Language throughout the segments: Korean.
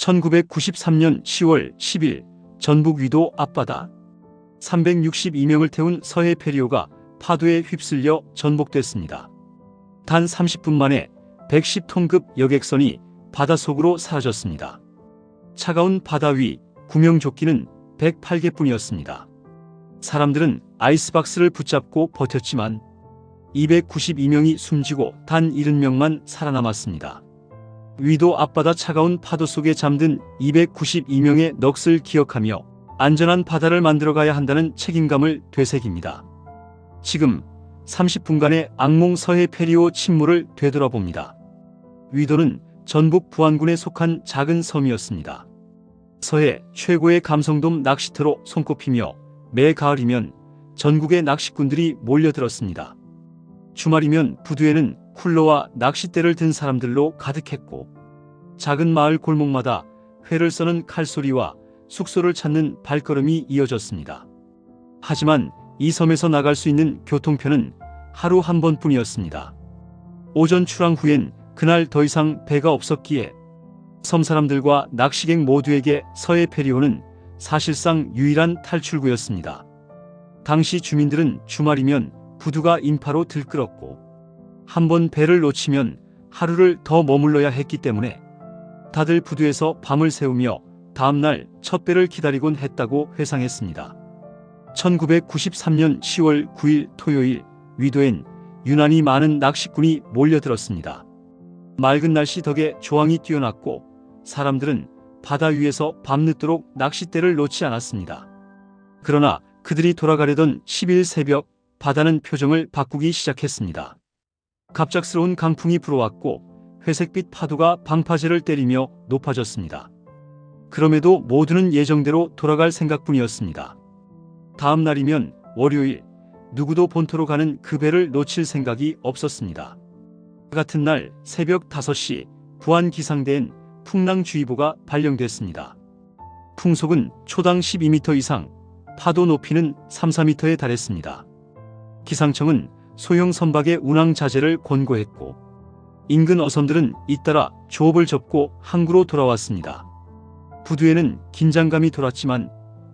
1993년 10월 10일 전북 위도 앞바다 362명을 태운 서해 페리오가 파도에 휩쓸려 전복됐습니다. 단 30분 만에 110톤급 여객선이 바닷속으로 사라졌습니다. 차가운 바다 위 구명조끼는 108개뿐이었습니다. 사람들은 아이스박스를 붙잡고 버텼지만 292명이 숨지고 단 70명만 살아남았습니다. 위도 앞바다 차가운 파도 속에 잠든 292명의 넋을 기억하며 안전한 바다를 만들어가야 한다는 책임감을 되새깁니다. 지금 30분간의 악몽 서해 페리오 침몰을 되돌아봅니다. 위도는 전북 부안군에 속한 작은 섬이었습니다. 서해 최고의 감성돔 낚시터로 손꼽히며 매 가을이면 전국의 낚시꾼들이 몰려들었습니다. 주말이면 부두에는 쿨러와 낚싯대를 든 사람들로 가득했고 작은 마을 골목마다 회를 써는 칼소리와 숙소를 찾는 발걸음이 이어졌습니다. 하지만 이 섬에서 나갈 수 있는 교통편은 하루 한 번뿐이었습니다. 오전 출항 후엔 그날 더 이상 배가 없었기에 섬 사람들과 낚시객 모두에게 서해 페리오는 사실상 유일한 탈출구였습니다. 당시 주민들은 주말이면 부두가 인파로 들끓었고 한 번 배를 놓치면 하루를 더 머물러야 했기 때문에 다들 부두에서 밤을 새우며 다음날 첫 배를 기다리곤 했다고 회상했습니다. 1993년 10월 9일 토요일 위도엔 유난히 많은 낚시꾼이 몰려들었습니다. 맑은 날씨 덕에 조항이 뛰어났고 사람들은 바다 위에서 밤늦도록 낚싯대를 놓지 않았습니다. 그러나 그들이 돌아가려던 10일 새벽 바다는 표정을 바꾸기 시작했습니다. 갑작스러운 강풍이 불어왔고 회색빛 파도가 방파제를 때리며 높아졌습니다. 그럼에도 모두는 예정대로 돌아갈 생각뿐이었습니다. 다음 날이면 월요일, 누구도 본토로 가는 그 배를 놓칠 생각이 없었습니다. 같은 날 새벽 5시 부안 기상대엔 풍랑주의보가 발령됐습니다. 풍속은 초당 12m 이상, 파도 높이는 3, 4m에 달했습니다. 기상청은 소형 선박의 운항 자제를 권고했고 인근 어선들은 잇따라 조업을 접고 항구로 돌아왔습니다. 부두에는 긴장감이 돌았지만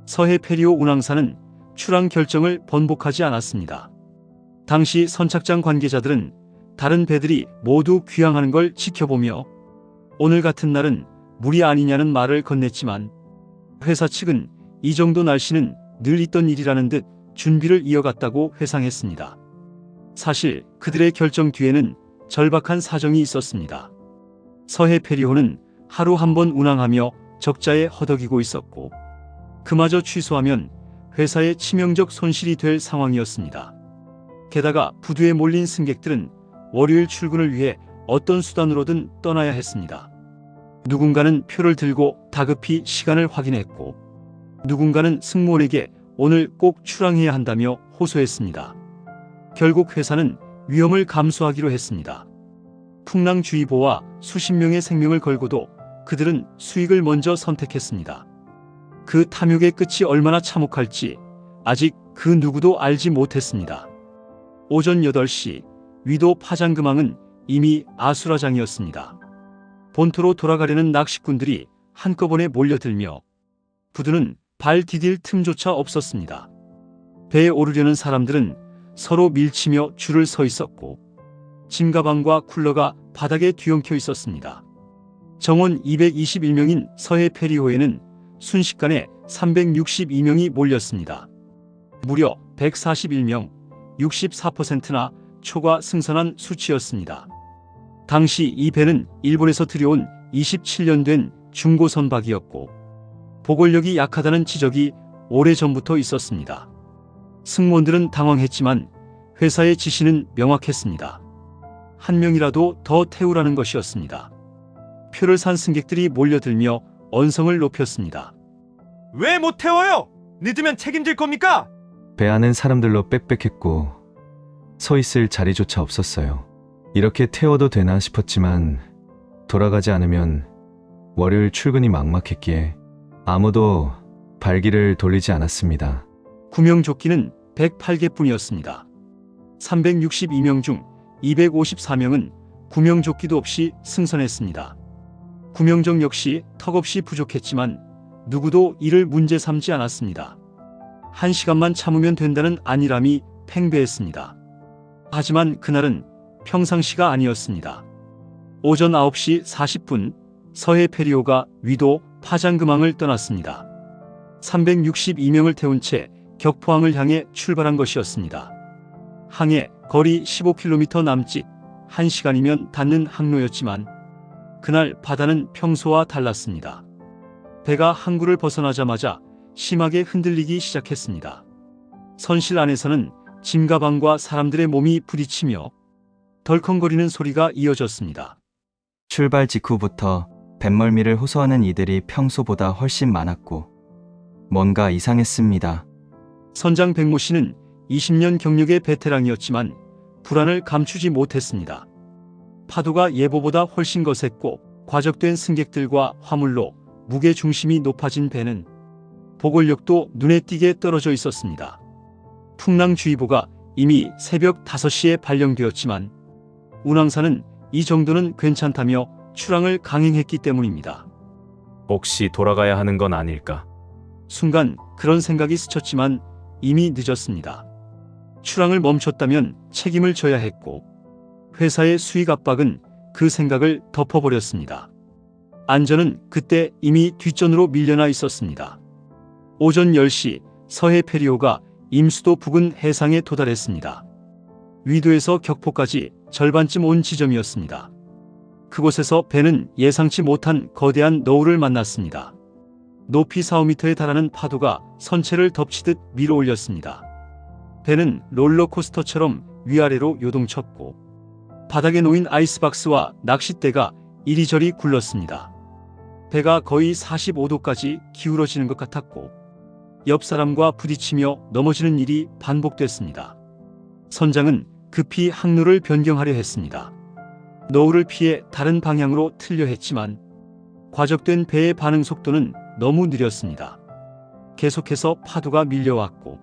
서해 페리오 운항사는 출항 결정을 번복하지 않았습니다. 당시 선착장 관계자들은 다른 배들이 모두 귀향하는 걸 지켜보며 오늘 같은 날은 무리 아니냐는 말을 건넸지만 회사 측은 이 정도 날씨는 늘 있던 일이라는 듯 준비를 이어갔다고 회상했습니다. 사실 그들의 결정 뒤에는 절박한 사정이 있었습니다. 서해 페리오는 하루 한 번 운항하며 적자에 허덕이고 있었고 그마저 취소하면 회사에 치명적 손실이 될 상황이었습니다. 게다가 부두에 몰린 승객들은 월요일 출근을 위해 어떤 수단으로든 떠나야 했습니다. 누군가는 표를 들고 다급히 시간을 확인했고 누군가는 승무원에게 오늘 꼭 출항해야 한다며 호소했습니다. 결국 회사는 위험을 감수하기로 했습니다. 풍랑주의보와 수십 명의 생명을 걸고도 그들은 수익을 먼저 선택했습니다. 그 탐욕의 끝이 얼마나 참혹할지 아직 그 누구도 알지 못했습니다. 오전 8시 위도 파장금항은 이미 아수라장이었습니다. 본토로 돌아가려는 낚시꾼들이 한꺼번에 몰려들며 부두는 발 디딜 틈조차 없었습니다. 배에 오르려는 사람들은 서로 밀치며 줄을 서 있었고 짐가방과 쿨러가 바닥에 뒤엉켜 있었습니다. 정원 221명인 서해 페리호에는 순식간에 362명이 몰렸습니다. 무려 141명, 64%나 초과 승선한 수치였습니다. 당시 이 배는 일본에서 들여온 27년 된 중고 선박이었고 보골력이 약하다는 지적이 오래전부터 있었습니다. 승무원들은 당황했지만 회사의 지시는 명확했습니다. 한 명이라도 더 태우라는 것이었습니다. 표를 산 승객들이 몰려들며 언성을 높였습니다. 왜 못 태워요? 늦으면 책임질 겁니까? 배 안은 사람들로 빽빽했고 서 있을 자리조차 없었어요. 이렇게 태워도 되나 싶었지만 돌아가지 않으면 월요일 출근이 막막했기에 아무도 발길을 돌리지 않았습니다. 구명조끼는 108개뿐이었습니다. 362명 중 254명은 구명조끼도 없이 승선했습니다. 구명정 역시 턱없이 부족했지만 누구도 이를 문제 삼지 않았습니다. 1시간만 참으면 된다는 안일함이 팽배했습니다. 하지만 그날은 평상시가 아니었습니다. 오전 9시 40분 서해 페리오가 위도 파장금항을 떠났습니다. 362명을 태운 채 격포항을 향해 출발한 것이었습니다. 항해 거리 15km 남짓 1시간이면 닿는 항로였지만 그날 바다는 평소와 달랐습니다. 배가 항구를 벗어나자마자 심하게 흔들리기 시작했습니다. 선실 안에서는 짐가방과 사람들의 몸이 부딪히며 덜컹거리는 소리가 이어졌습니다. 출발 직후부터 뱃멀미를 호소하는 이들이 평소보다 훨씬 많았고 뭔가 이상했습니다. 선장 백모 씨는 20년 경력의 베테랑이었지만 불안을 감추지 못했습니다. 파도가 예보보다 훨씬 거셌고 과적된 승객들과 화물로 무게 중심이 높아진 배는 보골력도 눈에 띄게 떨어져 있었습니다. 풍랑주의보가 이미 새벽 5시에 발령되었지만 운항사는 이 정도는 괜찮다며 출항을 강행했기 때문입니다. 혹시 돌아가야 하는 건 아닐까? 순간 그런 생각이 스쳤지만 이미 늦었습니다. 출항을 멈췄다면 책임을 져야 했고 회사의 수익 압박은 그 생각을 덮어버렸습니다. 안전은 그때 이미 뒷전으로 밀려나 있었습니다. 오전 10시 서해 페리오가 임수도 부근 해상에 도달했습니다. 위도에서 격포까지 절반쯤 온 지점이었습니다. 그곳에서 배는 예상치 못한 거대한 너울을 만났습니다. 높이 4~5m에 달하는 파도가 선체를 덮치듯 밀어 올렸습니다. 배는 롤러코스터처럼 위아래로 요동쳤고 바닥에 놓인 아이스박스와 낚싯대가 이리저리 굴렀습니다. 배가 거의 45도까지 기울어지는 것 같았고 옆 사람과 부딪히며 넘어지는 일이 반복됐습니다. 선장은 급히 항로를 변경하려 했습니다. 너울을 피해 다른 방향으로 틀려 했지만 과적된 배의 반응 속도는 너무 느렸습니다. 계속해서 파도가 밀려왔고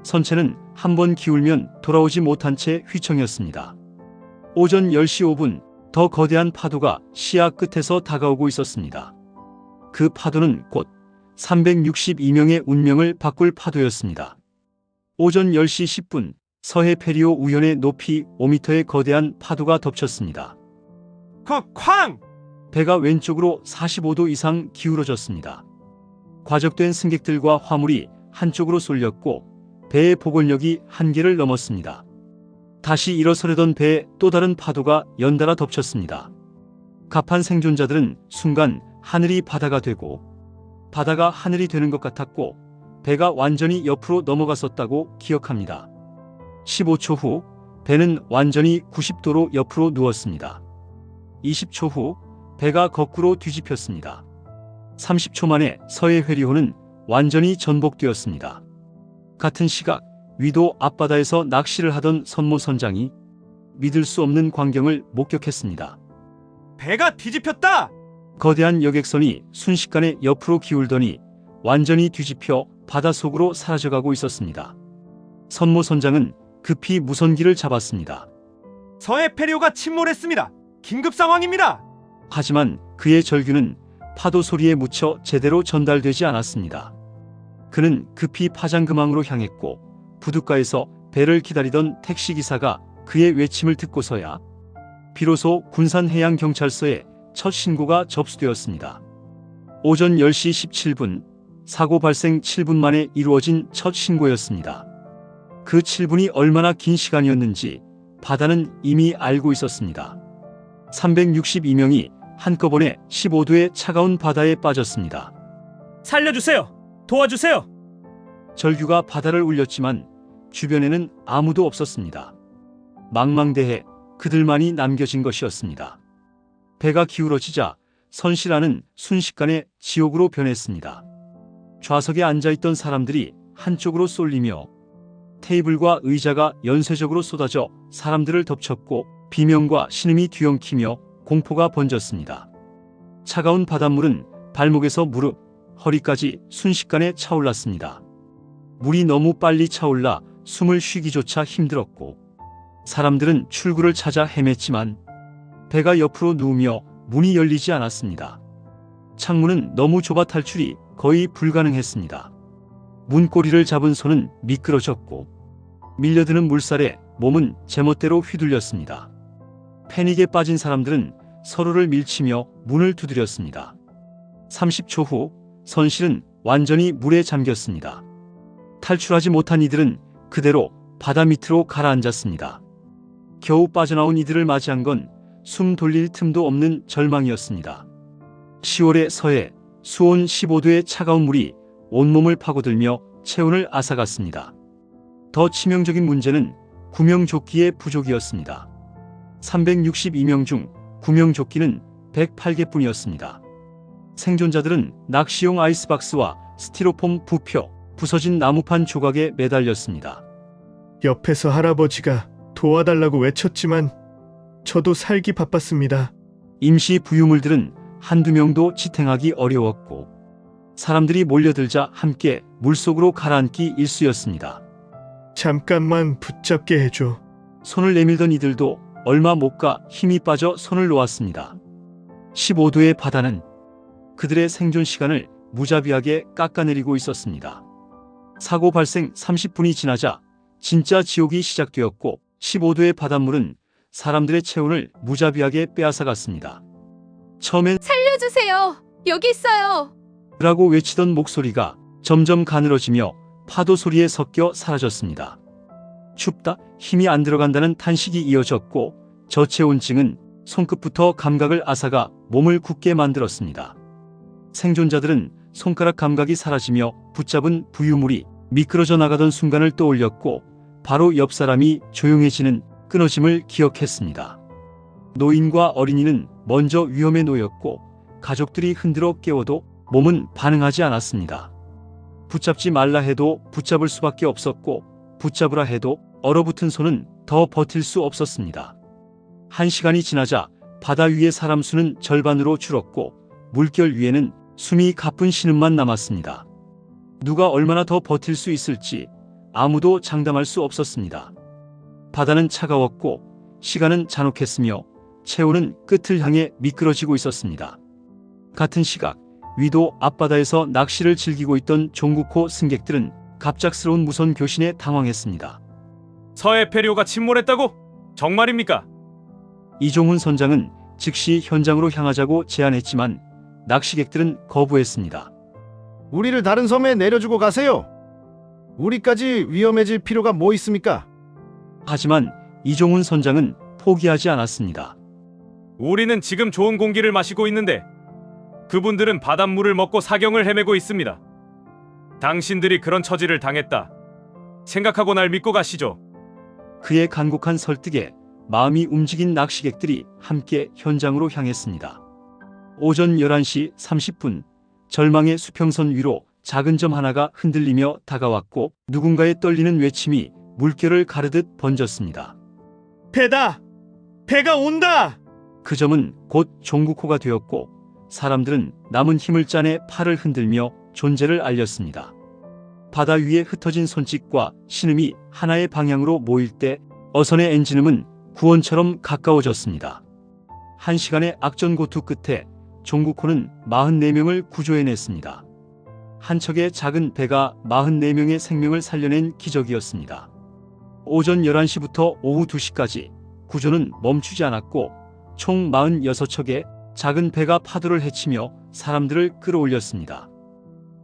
선체는 한 번 기울면 돌아오지 못한 채 휘청였습니다. 오전 10시 5분 더 거대한 파도가 시야 끝에서 다가오고 있었습니다. 그 파도는 곧 362명의 운명을 바꿀 파도였습니다. 오전 10시 10분 서해 페리오 우연의 높이 5m의 거대한 파도가 덮쳤습니다. 쾅! 배가 왼쪽으로 45도 이상 기울어졌습니다. 과적된 승객들과 화물이 한쪽으로 쏠렸고 배의 보골력이 한계를 넘었습니다. 다시 일어서려던 배에 또 다른 파도가 연달아 덮쳤습니다. 갑한 생존자들은 순간 하늘이 바다가 되고 바다가 하늘이 되는 것 같았고 배가 완전히 옆으로 넘어갔었다고 기억합니다. 15초 후 배는 완전히 90도로 옆으로 누웠습니다. 20초 후 배가 거꾸로 뒤집혔습니다. 30초 만에 서해 회리호는 완전히 전복되었습니다. 같은 시각 위도 앞바다에서 낚시를 하던 선모 선장이 믿을 수 없는 광경을 목격했습니다. 배가 뒤집혔다! 거대한 여객선이 순식간에 옆으로 기울더니 완전히 뒤집혀 바다 속으로 사라져가고 있었습니다. 선모 선장은 급히 무선기를 잡았습니다. 서해 페리오가 침몰했습니다. 긴급 상황입니다. 하지만 그의 절규는 파도 소리에 묻혀 제대로 전달되지 않았습니다. 그는 급히 파장금항으로 향했고 부둣가에서 배를 기다리던 택시기사가 그의 외침을 듣고서야 비로소 군산해양경찰서에 첫 신고가 접수되었습니다. 오전 10시 17분 사고 발생 7분 만에 이루어진 첫 신고였습니다. 그 7분이 얼마나 긴 시간이었는지 바다는 이미 알고 있었습니다. 362명이 한꺼번에 15도의 차가운 바다에 빠졌습니다. 살려주세요! 도와주세요! 절규가 바다를 울렸지만 주변에는 아무도 없었습니다. 망망대해 그들만이 남겨진 것이었습니다. 배가 기울어지자 선실안은 순식간에 지옥으로 변했습니다. 좌석에 앉아있던 사람들이 한쪽으로 쏠리며 테이블과 의자가 연쇄적으로 쏟아져 사람들을 덮쳤고 비명과 신음이 뒤엉키며 공포가 번졌습니다. 차가운 바닷물은 발목에서 무릎, 허리까지 순식간에 차올랐습니다. 물이 너무 빨리 차올라 숨을 쉬기조차 힘들었고 사람들은 출구를 찾아 헤맸지만 배가 옆으로 누우며 문이 열리지 않았습니다. 창문은 너무 좁아 탈출이 거의 불가능했습니다. 문고리를 잡은 손은 미끄러졌고 밀려드는 물살에 몸은 제멋대로 휘둘렸습니다. 패닉에 빠진 사람들은 서로를 밀치며 문을 두드렸습니다. 30초 후 선실은 완전히 물에 잠겼습니다. 탈출하지 못한 이들은 그대로 바다 밑으로 가라앉았습니다. 겨우 빠져나온 이들을 맞이한 건 숨 돌릴 틈도 없는 절망이었습니다. 10월의 서해 수온 15도의 차가운 물이 온몸을 파고들며 체온을 앗아갔습니다. 더 치명적인 문제는 구명조끼의 부족이었습니다. 362명 중 구명조끼는 108개뿐이었습니다. 생존자들은 낚시용 아이스박스와 스티로폼 부표, 부서진 나무판 조각에 매달렸습니다. 옆에서 할아버지가 도와달라고 외쳤지만 저도 살기 바빴습니다. 임시 부유물들은 한두 명도 지탱하기 어려웠고 사람들이 몰려들자 함께 물속으로 가라앉기 일쑤였습니다. 잠깐만 붙잡게 해줘. 손을 내밀던 이들도 얼마 못 가 힘이 빠져 손을 놓았습니다. 15도의 바다는 그들의 생존 시간을 무자비하게 깎아내리고 있었습니다. 사고 발생 30분이 지나자 진짜 지옥이 시작되었고 15도의 바닷물은 사람들의 체온을 무자비하게 빼앗아갔습니다. 처음엔 살려주세요. 여기 있어요. 라고 외치던 목소리가 점점 가늘어지며 파도 소리에 섞여 사라졌습니다. 춥다, 힘이 안 들어간다는 탄식이 이어졌고 저체온증은 손끝부터 감각을 앗아가 몸을 굳게 만들었습니다. 생존자들은 손가락 감각이 사라지며 붙잡은 부유물이 미끄러져 나가던 순간을 떠올렸고 바로 옆 사람이 조용해지는 끊어짐을 기억했습니다. 노인과 어린이는 먼저 위험에 놓였고 가족들이 흔들어 깨워도 몸은 반응하지 않았습니다. 붙잡지 말라 해도 붙잡을 수밖에 없었고 붙잡으라 해도 얼어붙은 손은 더 버틸 수 없었습니다. 1시간이 지나자 바다 위의 사람 수는 절반으로 줄었고 물결 위에는 숨이 가쁜 신음만 남았습니다. 누가 얼마나 더 버틸 수 있을지 아무도 장담할 수 없었습니다. 바다는 차가웠고 시간은 잔혹했으며 체온은 끝을 향해 미끄러지고 있었습니다. 같은 시각 위도 앞바다에서 낚시를 즐기고 있던 종국호 승객들은 갑작스러운 무선 교신에 당황했습니다. 서해 페리오가 침몰했다고? 정말입니까? 이종훈 선장은 즉시 현장으로 향하자고 제안했지만 낚시객들은 거부했습니다. 우리를 다른 섬에 내려주고 가세요. 우리까지 위험해질 필요가 뭐 있습니까? 하지만 이종훈 선장은 포기하지 않았습니다. 우리는 지금 좋은 공기를 마시고 있는데 그분들은 바닷물을 먹고 사경을 헤매고 있습니다. 당신들이 그런 처지를 당했다 생각하고 날 믿고 가시죠. 그의 간곡한 설득에 마음이 움직인 낚시객들이 함께 현장으로 향했습니다. 오전 11시 30분 절망의 수평선 위로 작은 점 하나가 흔들리며 다가왔고 누군가의 떨리는 외침이 물결을 가르듯 번졌습니다. 배다! 배가 온다! 그 점은 곧 종국호가 되었고 사람들은 남은 힘을 짜내 팔을 흔들며 존재를 알렸습니다. 바다 위에 흩어진 손짓과 신음이 하나의 방향으로 모일 때 어선의 엔진음은 구원처럼 가까워졌습니다. 1시간의 악전고투 끝에 종국호는 44명을 구조해냈습니다. 한 척의 작은 배가 44명의 생명을 살려낸 기적이었습니다. 오전 11시부터 오후 2시까지 구조는 멈추지 않았고 총 46척의 작은 배가 파도를 헤치며 사람들을 끌어올렸습니다.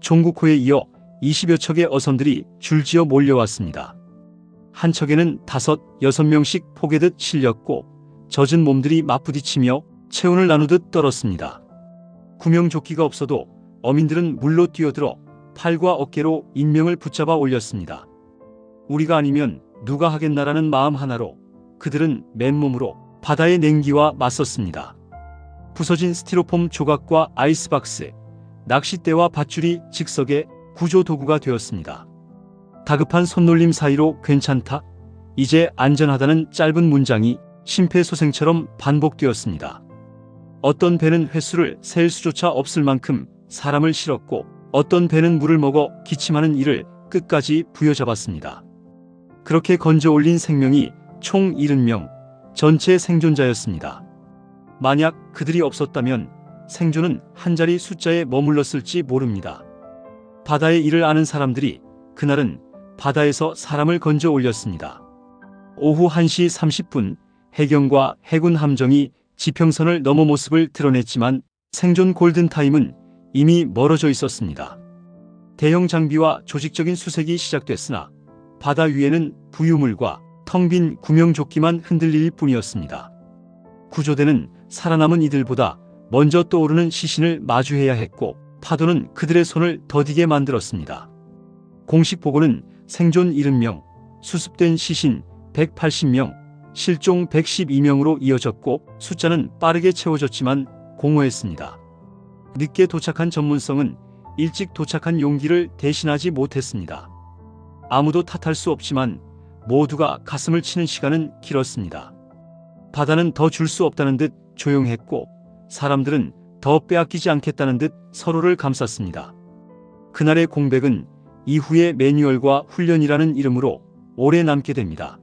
종국호에 이어 20여 척의 어선들이 줄지어 몰려왔습니다. 한 척에는 5, 6명씩 포개듯 실렸고 젖은 몸들이 맞부딪히며 체온을 나누듯 떨었습니다. 구명조끼가 없어도 어민들은 물로 뛰어들어 팔과 어깨로 인명을 붙잡아 올렸습니다. 우리가 아니면 누가 하겠나라는 마음 하나로 그들은 맨몸으로 바다의 냉기와 맞섰습니다. 부서진 스티로폼 조각과 아이스박스, 낚싯대와 밧줄이 즉석의 구조도구가 되었습니다. 다급한 손놀림 사이로 괜찮다, 이제 안전하다는 짧은 문장이 심폐소생처럼 반복되었습니다. 어떤 배는 횟수를 셀 수조차 없을 만큼 사람을 실었고 어떤 배는 물을 먹어 기침하는 이를 끝까지 부여잡았습니다. 그렇게 건져 올린 생명이 총 70명, 전체 생존자였습니다. 만약 그들이 없었다면 생존은 한 자리 숫자에 머물렀을지 모릅니다. 바다의 일을 아는 사람들이 그날은 바다에서 사람을 건져 올렸습니다. 오후 1시 30분 해경과 해군 함정이 지평선을 넘어 모습을 드러냈지만 생존 골든타임은 이미 멀어져 있었습니다. 대형 장비와 조직적인 수색이 시작됐으나 바다 위에는 부유물과 텅 빈 구명조끼만 흔들릴 뿐이었습니다. 구조대는 살아남은 이들보다 먼저 떠오르는 시신을 마주해야 했고 파도는 그들의 손을 더디게 만들었습니다. 공식 보고는 생존 70명, 수습된 시신 180명, 실종 112명으로 이어졌고 숫자는 빠르게 채워졌지만 공허했습니다. 늦게 도착한 전문성은 일찍 도착한 용기를 대신하지 못했습니다. 아무도 탓할 수 없지만 모두가 가슴을 치는 시간은 길었습니다. 바다는 더 줄 수 없다는 듯 조용했고 사람들은 더 빼앗기지 않겠다는 듯 서로를 감쌌습니다. 그날의 공백은 이후의 매뉴얼과 훈련이라는 이름으로 오래 남게 됩니다.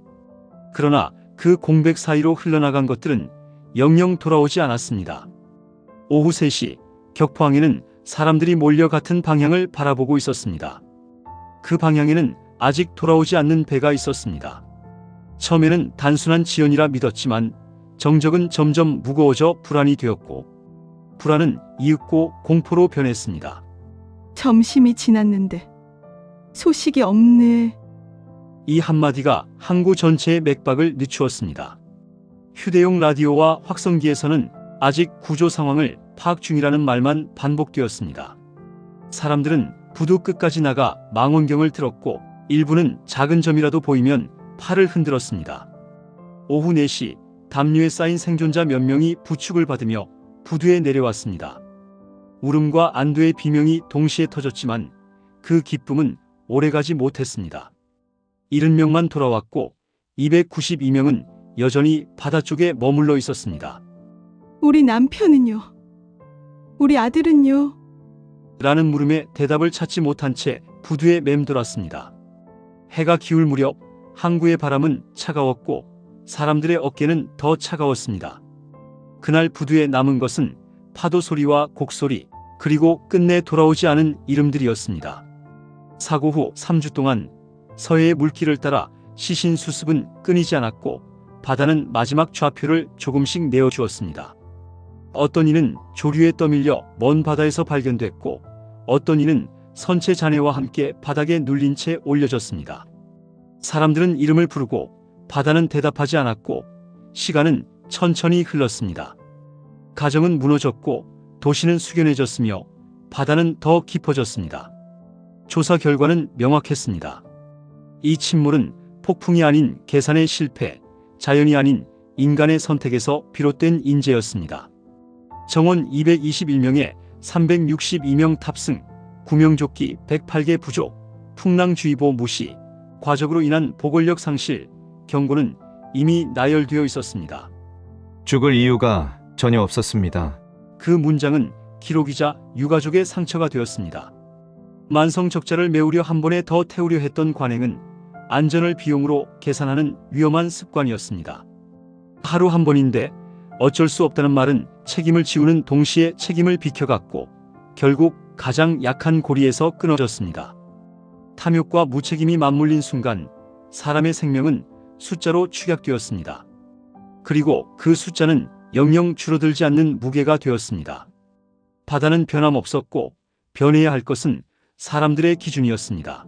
그러나 그 공백 사이로 흘러나간 것들은 영영 돌아오지 않았습니다. 오후 3시 격포항에는 사람들이 몰려 같은 방향을 바라보고 있었습니다. 그 방향에는 아직 돌아오지 않는 배가 있었습니다. 처음에는 단순한 지연이라 믿었지만 정적은 점점 무거워져 불안이 되었고 불안은 이윽고 공포로 변했습니다. 점심이 지났는데 소식이 없네. 이 한마디가 항구 전체의 맥박을 늦추었습니다. 휴대용 라디오와 확성기에서는 아직 구조 상황을 파악 중이라는 말만 반복되었습니다. 사람들은 부두 끝까지 나가 망원경을 들었고 일부는 작은 점이라도 보이면 팔을 흔들었습니다. 오후 4시 담요에 쌓인 생존자 몇 명이 부축을 받으며 부두에 내려왔습니다. 울음과 안도의 비명이 동시에 터졌지만 그 기쁨은 오래가지 못했습니다. 70명만 돌아왔고 292명은 여전히 바다 쪽에 머물러 있었습니다. 우리 남편은요? 우리 아들은요? 라는 물음에 대답을 찾지 못한 채 부두에 맴돌았습니다. 해가 기울 무렵 항구의 바람은 차가웠고 사람들의 어깨는 더 차가웠습니다. 그날 부두에 남은 것은 파도 소리와 곡소리 그리고 끝내 돌아오지 않은 이름들이었습니다. 사고 후 3주 동안 서해의 물길을 따라 시신 수습은 끊이지 않았고 바다는 마지막 좌표를 조금씩 내어주었습니다. 어떤 이는 조류에 떠밀려 먼 바다에서 발견됐고 어떤 이는 선체 잔해와 함께 바닥에 눌린 채 올려졌습니다. 사람들은 이름을 부르고 바다는 대답하지 않았고 시간은 천천히 흘렀습니다. 가정은 무너졌고 도시는 숙연해졌으며 바다는 더 깊어졌습니다. 조사 결과는 명확했습니다. 이 침몰은 폭풍이 아닌 계산의 실패, 자연이 아닌 인간의 선택에서 비롯된 인재였습니다. 정원 221명에 362명 탑승, 구명조끼 108개 부족, 풍랑주의보 무시, 과적으로 인한 보골력 상실, 경고는 이미 나열되어 있었습니다. 죽을 이유가 전혀 없었습니다. 그 문장은 기록이자 유가족의 상처가 되었습니다. 만성적자를 메우려 한 번에 더 태우려 했던 관행은 안전을 비용으로 계산하는 위험한 습관이었습니다. 하루 한 번인데 어쩔 수 없다는 말은 책임을 지우는 동시에 책임을 비켜갔고 결국 가장 약한 고리에서 끊어졌습니다. 탐욕과 무책임이 맞물린 순간 사람의 생명은 숫자로 축약되었습니다. 그리고 그 숫자는 영영 줄어들지 않는 무게가 되었습니다. 바다는 변함없었고 변해야 할 것은 사람들의 기준이었습니다.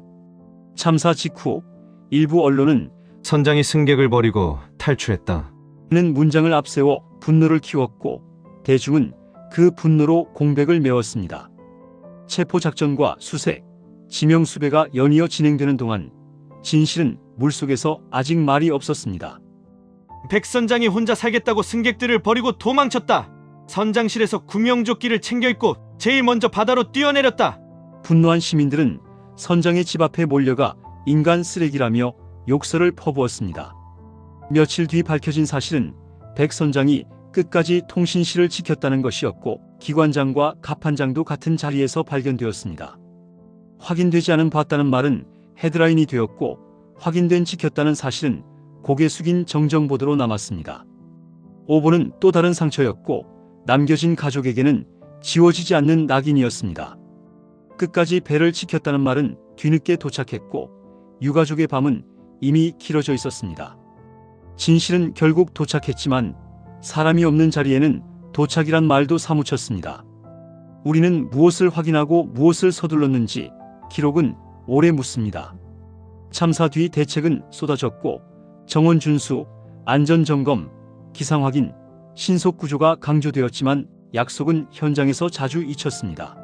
참사 직후 일부 언론은 선장이 승객을 버리고 탈출했다. 는 문장을 앞세워 분노를 키웠고 대중은 그 분노로 공백을 메웠습니다. 체포작전과 수색, 지명수배가 연이어 진행되는 동안 진실은 물속에서 아직 말이 없었습니다. 백 선장이 혼자 살겠다고 승객들을 버리고 도망쳤다. 선장실에서 구명조끼를 챙겨 입고 제일 먼저 바다로 뛰어내렸다. 분노한 시민들은 선장의 집 앞에 몰려가 인간 쓰레기라며 욕설을 퍼부었습니다. 며칠 뒤 밝혀진 사실은 백 선장이 끝까지 통신실을 지켰다는 것이었고 기관장과 갑판장도 같은 자리에서 발견되었습니다. 확인되지 않은 봤다는 말은 헤드라인이 되었고 확인된 지켰다는 사실은 고개 숙인 정정보도로 남았습니다. 오보는 또 다른 상처였고 남겨진 가족에게는 지워지지 않는 낙인이었습니다. 끝까지 배를 지켰다는 말은 뒤늦게 도착했고 유가족의 밤은 이미 길어져 있었습니다. 진실은 결국 도착했지만 사람이 없는 자리에는 도착이란 말도 사무쳤습니다. 우리는 무엇을 확인하고 무엇을 서둘렀는지 기록은 오래 묻습니다. 참사 뒤 대책은 쏟아졌고 정원 준수, 안전점검, 기상 확인, 신속 구조가 강조되었지만 약속은 현장에서 자주 잊혔습니다.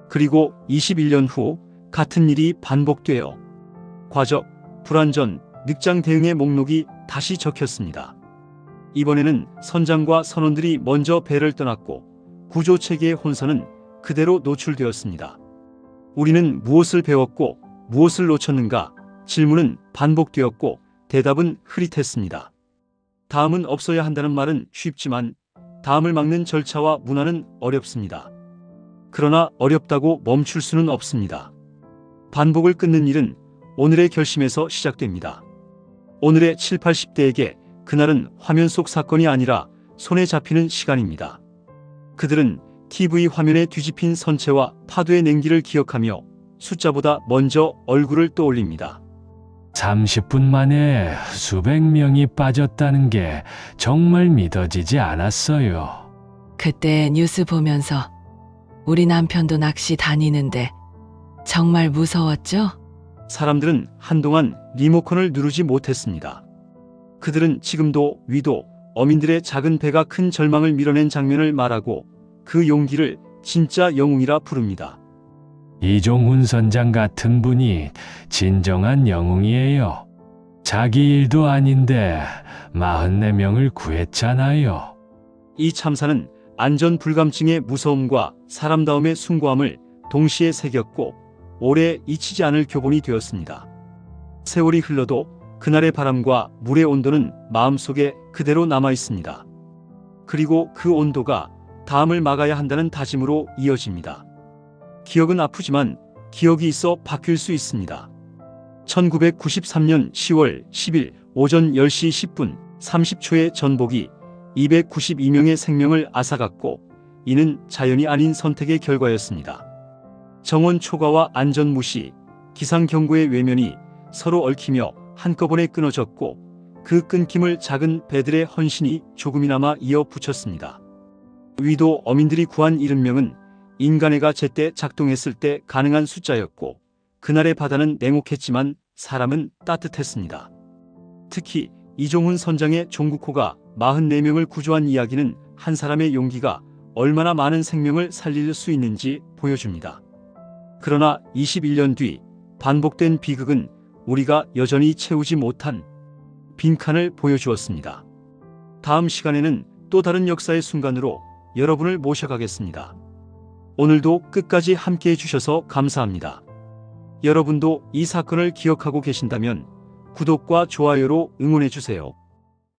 그리고 21년 후 같은 일이 반복되어 과적, 불안전, 늑장 대응의 목록이 다시 적혔습니다. 이번에는 선장과 선원들이 먼저 배를 떠났고 구조체계의 혼선은 그대로 노출되었습니다. 우리는 무엇을 배웠고 무엇을 놓쳤는가? 질문은 반복되었고 대답은 흐릿했습니다. 다음은 없어야 한다는 말은 쉽지만 다음을 막는 절차와 문화는 어렵습니다. 그러나 어렵다고 멈출 수는 없습니다. 반복을 끊는 일은 오늘의 결심에서 시작됩니다. 오늘의 7, 80대에게 그날은 화면 속 사건이 아니라 손에 잡히는 시간입니다. 그들은 TV 화면에 뒤집힌 선체와 파도의 냉기를 기억하며 숫자보다 먼저 얼굴을 떠올립니다. 30분 만에 수백 명이 빠졌다는 게 정말 믿어지지 않았어요. 그때 뉴스 보면서 우리 남편도 낚시 다니는데 정말 무서웠죠? 사람들은 한동안 리모컨을 누르지 못했습니다. 그들은 지금도 위도, 어민들의 작은 배가 큰 절망을 밀어낸 장면을 말하고 그 용기를 진짜 영웅이라 부릅니다. 이종훈 선장 같은 분이 진정한 영웅이에요. 자기 일도 아닌데 44명을 구했잖아요. 이 참사는 안전 불감증의 무서움과 사람다움의 숭고함을 동시에 새겼고 오래 잊히지 않을 교본이 되었습니다. 세월이 흘러도 그날의 바람과 물의 온도는 마음속에 그대로 남아 있습니다. 그리고 그 온도가 다음을 막아야 한다는 다짐으로 이어집니다. 기억은 아프지만 기억이 있어 바뀔 수 있습니다. 1993년 10월 10일 오전 10시 10분 30초의 전복이 292명의 생명을 앗아갔고 이는 자연이 아닌 선택의 결과였습니다. 정원 초과와 안전 무시, 기상 경고의 외면이 서로 얽히며 한꺼번에 끊어졌고 그 끊김을 작은 배들의 헌신이 조금이나마 이어붙였습니다. 위도 어민들이 구한 70명은 인간애가 제때 작동했을 때 가능한 숫자였고 그날의 바다는 냉혹했지만 사람은 따뜻했습니다. 특히 이종훈 선장의 종국호가 44명을 구조한 이야기는 한 사람의 용기가 얼마나 많은 생명을 살릴 수 있는지 보여줍니다. 그러나 21년 뒤 반복된 비극은 우리가 여전히 채우지 못한 빈칸을 보여주었습니다. 다음 시간에는 또 다른 역사의 순간으로 여러분을 모셔가겠습니다. 오늘도 끝까지 함께해 주셔서 감사합니다. 여러분도 이 사건을 기억하고 계신다면 구독과 좋아요로 응원해 주세요.